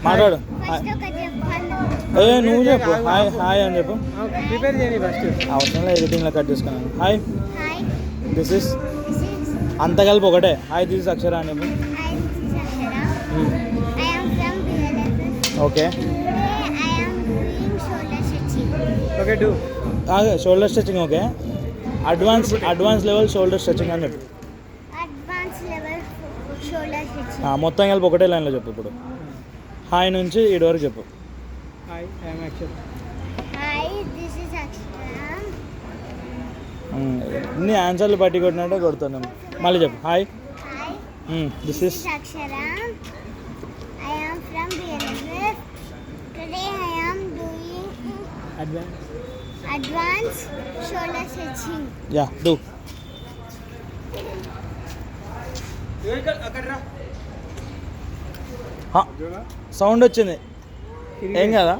మాట్లాడు. ఫస్ట్ ఒకటి చెప్పాను. నువ్వు చెప్పు. హాయ్ హాయ్ అని చెప్పు. ప్రిపేర్ చేయండి ఫస్ట్. అవసరం లేదు, ఎడిటింగ్లో కట్ చేసుకున్నాను. Hi, hi, this is this is అంత కలిపి ఒకటే. హాయ్, దిస్ ఇస్ అక్షర అని చెప్పు. Hi, this is Akshara. I am from BLFS. Okay, Today I am doing shoulder stretching. Okay do. Shoulder stretching. Okay, advance level shoulder stretching అని చెప్పు. Advanced level shoulder stretching. మొత్తం కలిపి ఒకటే లైన్లో చెప్పు. ఇప్పుడు హాయ్ నుంచి ఇటు వరకు చెప్పు. Hi, I'm Akshar. Hi, this is Akshara. ఇన్ని ఆన్సర్లు పట్టి కొట్టినట్టే కొడుతున్నాం. మళ్ళీ చెప్పు. Hi, Hi, this this is is Akshara. I am from BLFS. Today I am doing advanced shoulder stretching. Yeah do. Sound వచ్చింది, ఏం కదా?